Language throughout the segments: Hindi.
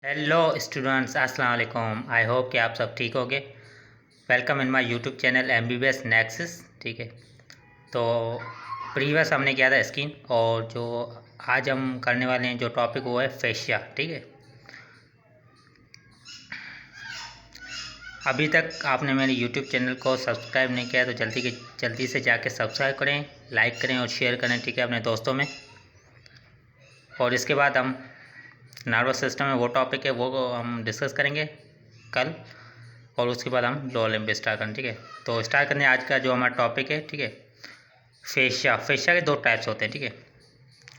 हेलो स्टूडेंट्स, अस्सलाम वालेकुम। आई होप कि आप सब ठीक होगे। Welcome in my YouTube channel MBBS nexus. ठीक है, तो प्रीवियस हमने किया था स्किन, और जो आज हम करने वाले हैं जो टॉपिक वो है फेशिया। ठीक है, अभी तक आपने मेरे यूट्यूब चैनल को सब्सक्राइब नहीं किया तो जल्दी से जाके सब्सक्राइब करें, लाइक करें और शेयर करें, ठीक है, अपने दोस्तों में। और इसके बाद हम नर्वस सिस्टम में वो टॉपिक है वो हम डिस्कस करेंगे कल, और उसके बाद हम लोअर लिम्ब स्टार्ट करें। ठीक है, तो स्टार्ट करने आज का जो हमारा टॉपिक है, ठीक है, फेशिया के दो टाइप्स होते हैं। ठीक है,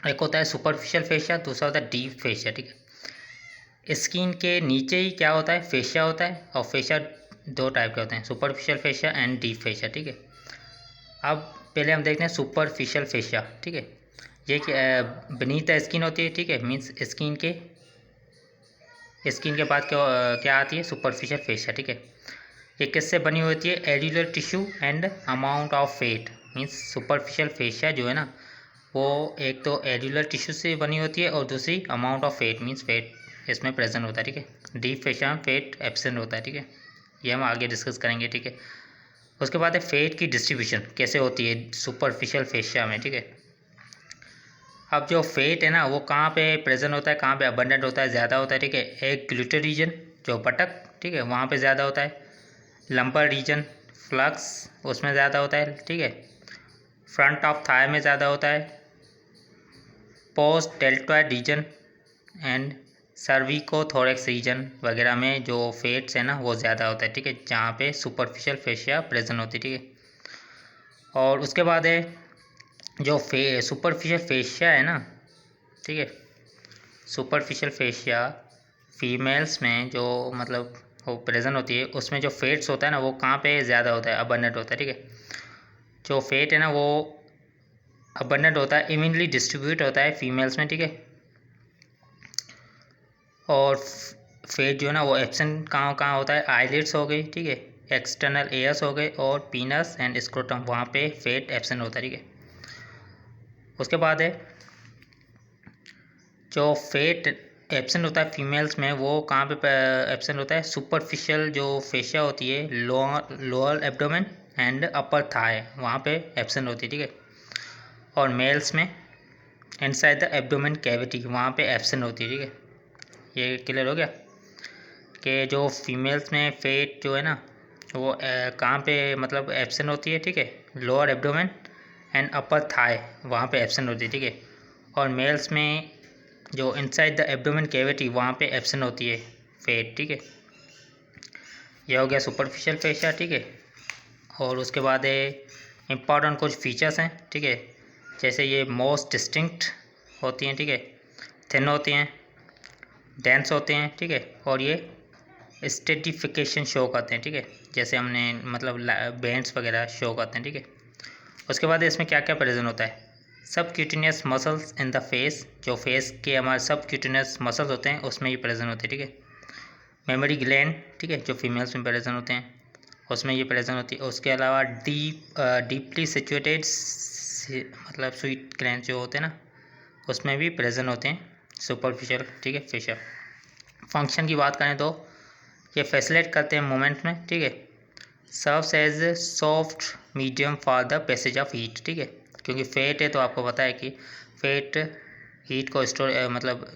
एक होता है सुपरफिशियल फेशिया, दूसरा होता है डीप फेशिया। ठीक है, स्किन के नीचे ही क्या होता है, फेशिया होता है, और फेशिया दो टाइप के होते हैं, superficial fascia and deep fascia. ठीक है, अब पहले हम देखते हैं सुपरफिशियल फेशिया। ठीक है, ये बीनीथ द स्किन होती है। ठीक है, मीन्स स्किन के बाद क्या आती है, सुपरफिशियल फेशिया। ठीक है, ये किससे बनी होती है, areolar tissue and amount of fat. Means superficial fascia जो है ना, वो एक तो एड्यूलर टिश्यू से बनी होती है और दूसरी amount of fat, means fat इसमें प्रेजेंट होता है। ठीक है, डीप फेशिया में फेट एब्सेंट होता है। ठीक है, ये हम आगे डिस्कस करेंगे। ठीक है, उसके बाद है फेट की डिस्ट्रीब्यूशन कैसे होती है सुपरफिशियल फेशिया में। ठीक है, अब जो फेट है ना वो कहाँ पे प्रेजेंट होता है, कहाँ पे अबंडेंट होता है, ज़्यादा होता है। ठीक है, एक ग्लूटर रीजन जो बटक, ठीक है, वहाँ पे ज़्यादा होता है। लंबर रीजन फ्लक्स उसमें ज़्यादा होता है। ठीक है, फ्रंट ऑफ थाई में ज़्यादा होता है। Post deltoid region and cervicothorax region वगैरह में जो फेट्स है ना वो ज़्यादा होता है। ठीक है, जहाँ पे सुपरफिशियल फेशिया प्रेजेंट होती है। ठीक है, और उसके बाद है जो सुपरफिशियल फेशिया है ना, ठीक है, सुपरफिशियल फेशिया फीमेल्स में जो मतलब वो प्रेजेंट होती है, उसमें जो फेट्स होता है ना वो कहाँ पे ज़्यादा होता है, अबंडेंट होता है। ठीक है, जो फेट है ना वो अबंडेंट होता है, इवनली डिस्ट्रीब्यूट होता है फीमेल्स में। ठीक है, और फेट जो है ना वो एब्सेंट कहाँ कहाँ होता है, आईलिड्स हो गई, ठीक है, एक्सटर्नल एयर्स हो गए, और पीनस एंड स्क्रोटम वहाँ पे फेट एब्सेंट होता है। ठीक है, उसके बाद है जो फेट एब्सेंट होता है फीमेल्स में वो कहाँ पे एब्सेंट होता है, सुपरफिशियल जो फेशिया होती है lower abdomen and upper thigh वहाँ पे एब्सेंट होती है। ठीक है, और मेल्स में इनसाइड द एब्डोमेन कैविटी वहाँ पे एब्सेंट होती है। ठीक है, ये क्लियर हो गया कि जो फीमेल्स में फेट जो है ना वो कहाँ पे मतलब एब्सेंट होती है। ठीक है, lower abdomen and upper thigh वहाँ पे एब्सेंट होती है। ठीक है, और मेल्स में जो इनसाइड द एब्डोमेन कैविटी वहाँ पे एब्सेंट होती है फेट। ठीक है, यह हो गया सुपरफिशियल फेशिया। ठीक है, और उसके बाद इम्पॉर्टेंट कुछ फीचर्स हैं। ठीक है, जैसे ये मोस्ट डिस्टिंक्ट होती हैं, ठीक है, थिन होती हैं, डेंस होते हैं। ठीक है, और ये स्टेटिफिकेशन शो करते हैं। ठीक है, जैसे हमने मतलब बैंड्स वगैरह शो करते हैं। ठीक है, उसके बाद इसमें क्या क्या प्रेजेंट होता है, सब क्यूटिनियस मसल्स इन द फेस, जो फेस के हमारे सब क्यूटिनियस मसल्स होते हैं उसमें ये प्रेजेंट होते हैं। ठीक है, मेमोरी ग्लैंड, ठीक है, जो फीमेल्स में प्रेजेंट होते हैं उसमें ये प्रेजेंट होती है। उसके अलावा डीपली सिचुएटेड मतलब स्वीट ग्लैंड जो होते हैं ना उसमें भी प्रेजेंट होते हैं सुपरफिशियल, ठीक है, फेशियल। फंक्शन की बात करें तो ये फैसिलिटेट करते हैं मूवमेंट में। ठीक है, serves as soft medium for the passage of heat. ठीक है, क्योंकि फेट है तो आपको पता है कि फेट हीट को मतलब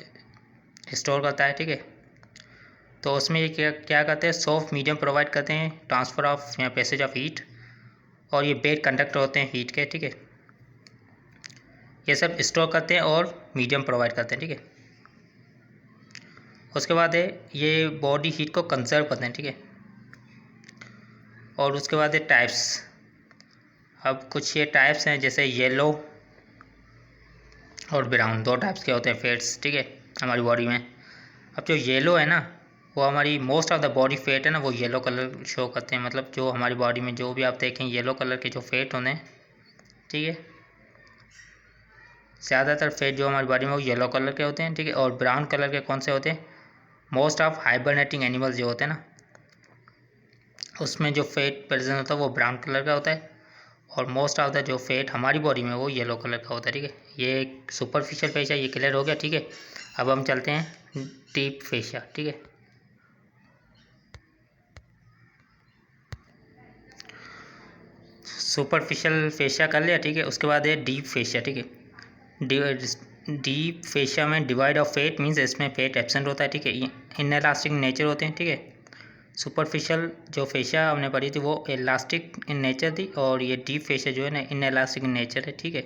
स्टोर करता है। ठीक है, तो उसमें ये क्या क्या करते हैं, सॉफ्ट मीडियम प्रोवाइड करते हैं, ट्रांसफ़र ऑफ या पैसेज ऑफ हीट, और ये बेड कंडक्टर होते हैं हीट के। ठीक है, ये सब स्टोर करते हैं और मीडियम प्रोवाइड करते हैं। ठीक है, उसके बाद है ये बॉडी हीट को कंजर्व करते हैं। ठीक है, और उसके बाद है टाइप्स। अब कुछ ये टाइप्स हैं जैसे येलो और ब्राउन, दो टाइप्स के होते हैं फेट्स। ठीक है, हमारी बॉडी में। अब जो येलो है ना वो हमारी most of the body fat है ना वो येलो कलर शो करते हैं, मतलब जो हमारी बॉडी में जो भी आप देखें येलो कलर के जो फेट होते हैं। ठीक है, ज़्यादातर फेट जो हमारी बॉडी में वो येलो कलर के होते हैं। ठीक है, और ब्राउन कलर के कौन से होते हैं, मोस्ट ऑफ हाइबरनेटिंग एनिमल्स जो होते हैं ना उसमें जो फेट प्रेजेंट होता है वो ब्राउन कलर का होता है, और मोस्ट ऑफ द जो फेट हमारी बॉडी में वो येलो कलर का होता है। ठीक है, ये सुपरफिशियल फेस है, ये क्लियर हो गया। ठीक है, अब हम चलते हैं डीप फेशिया, ठीक है। सुपरफिशियल फेशिया कर लिया, ठीक है। उसके बाद है डीप फेशिया, ठीक है। डीप फेशिया में डिवाइड ऑफ फेट मीन्स इसमें फेट एब्सेंट होता है, ठीक है। इनएलास्टिक नेचर होते हैं, ठीक है। सुपरफिशियल जो फेशिया हमने पढ़ी थी वो इलास्टिक इन नेचर थी, और ये डीप फेशिया जो है ना इनएलास्टिक इन नेचर है, ठीक है।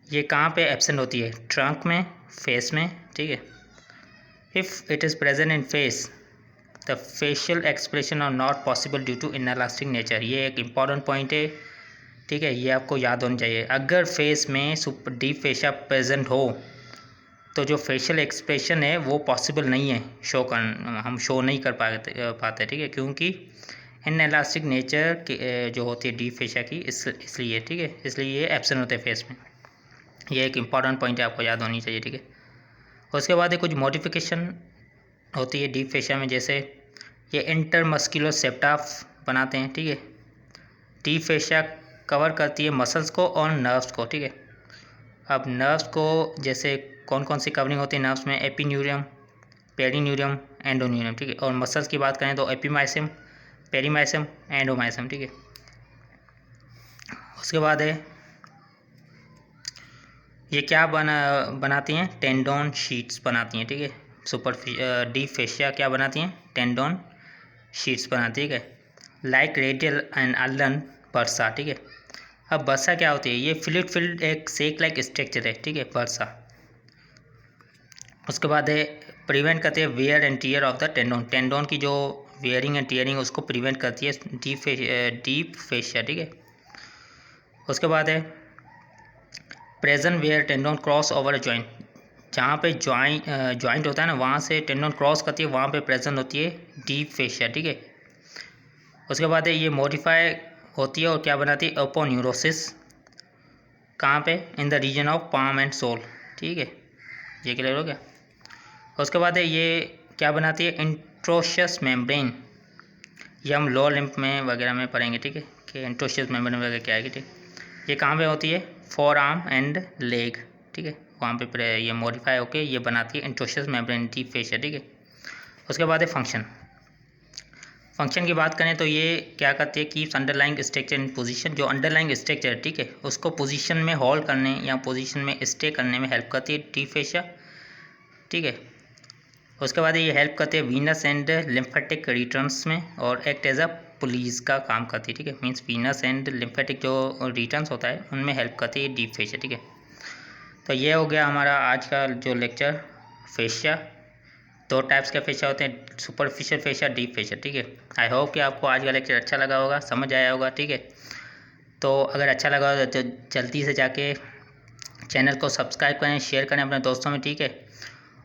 ये कहाँ पे एब्सेंट होती है? ट्रंक में, फेस में, ठीक है। If it is present in face the facial expression are not possible due to inelastic nature. ये एक इम्पॉर्टेंट पॉइंट है, ठीक है। ये आपको याद होना चाहिए। अगर फेस में डीप फेशिया प्रेजेंट हो तो जो फेशियल एक्सप्रेशन है वो पॉसिबल नहीं है, हम शो नहीं कर पाते, ठीक है, क्योंकि इनएलास्टिक नेचर जो होती है डीप फेशिया की इसलिए, ठीक है, इसलिए ये एब्सेंट होते हैं फेस में। ये एक इम्पॉर्टेंट पॉइंट है, आपको याद होनी चाहिए, ठीक है। उसके बाद कुछ मॉडिफिकेशन होती है डीप फेशिया में, जैसे ये इंटरमस्कुलर सेप्टा बनाते हैं, ठीक है। डीप फेशिया कवर करती है मसल्स को और नर्व्स को, ठीक है। अब नर्व्स को जैसे कौन कौन सी कवरिंग होती है नर्व्स में? एपिन्यूरियम, पेरिन्यूरियम, एंडोन्यूरियम, ठीक है। और मसल्स की बात करें तो एपीमाइसियम, पेरीमाइसियम, एंडोमाइसियम, ठीक है। उसके बाद है ये क्या बनाती हैं? टेंडोन शीट्स बनाती हैं, ठीक है। डीप फेशिया क्या बनाती हैं? टेंडोन शीट्स बनाती है, ठीक है। Like radial and Allen bursa, ठीक है। अब बर्सा क्या होती है? ये फ्लूइड फिल्ड एक सेक लाइक स्ट्रक्चर है, ठीक है, बर्सा। उसके बाद है प्रिवेंट करती है wear and tear of the tendon. Tendon की जो वेयरिंग एंड टीयरिंग उसको प्रिवेंट करती है डीप फेशिया, ठीक है। उसके बाद है present where tendon cross over joint. जहाँ पे जॉइंट होता है ना, वहाँ से टेंडोन क्रॉस करती है, वहाँ पे प्रेजेंट होती है डीप फेशिया, ठीक है। उसके बाद है ये मॉडिफाई होती है और क्या बनाती है? अपोन्यूरोसिस। कहाँ पे? In the region of palm and sole, ठीक है। ये क्लियर हो गया। उसके बाद है ये क्या बनाती है? Interosseous membrane. ये हम लोअर लिम्फ में वगैरह में पढ़ेंगे, ठीक है, कि इंट्रोशियस मेम्ब्रेन वगैरह क्या है, ठीक। ये कहाँ पे होती है? फोर आर्म एंड लेग, ठीक है, वहाँ पे ये मॉडिफाई होके ये बनाती है इंट्रोशियस मेम्ब्रेन डीप फेशिया, ठीक है। उसके बाद है फंक्शन की बात करें तो ये क्या करती है? Keeps underlying structure in position. जो अंडरलाइंग स्ट्रक्चर है, ठीक है, उसको पोजीशन में होल्ड करने या पोजीशन में स्टे करने में हेल्प करती है डीप फेशिया, ठीक है। उसके बाद ये हेल्प करती है वीनस एंड लिम्फेटिक रिटर्न्स में, और एक्ट एज अ पुलिस का काम करती है, ठीक है। मींस वीनस एंड लिम्फेटिक जो रिटर्न्स होता है उनमें हेल्प करती है डीप फेशिया, ठीक है। तो ये हो गया हमारा आज का जो लेक्चर फेशिया। दो टाइप्स का फेशिया होते हैं, सुपरफिशियल फेशिया, डीप फेशिया, ठीक है। आई होप कि आपको आज का लेक्चर अच्छा लगा होगा, समझ आया होगा, ठीक है। तो अगर अच्छा लगा हो तो जल्दी से जाके चैनल को सब्सक्राइब करें, शेयर करें अपने दोस्तों में, ठीक है।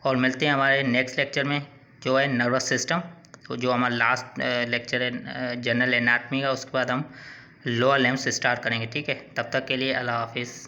और मिलते हैं हमारे नेक्स्ट लेक्चर में जो है नर्वस सिस्टम। तो जो हमारा लास्ट लेक्चर है जनरल एनाटमी का, उसके बाद हम लोअर लिम्स स्टार्ट करेंगे, ठीक है। तब तक के लिए अल्लाह हाफिज़।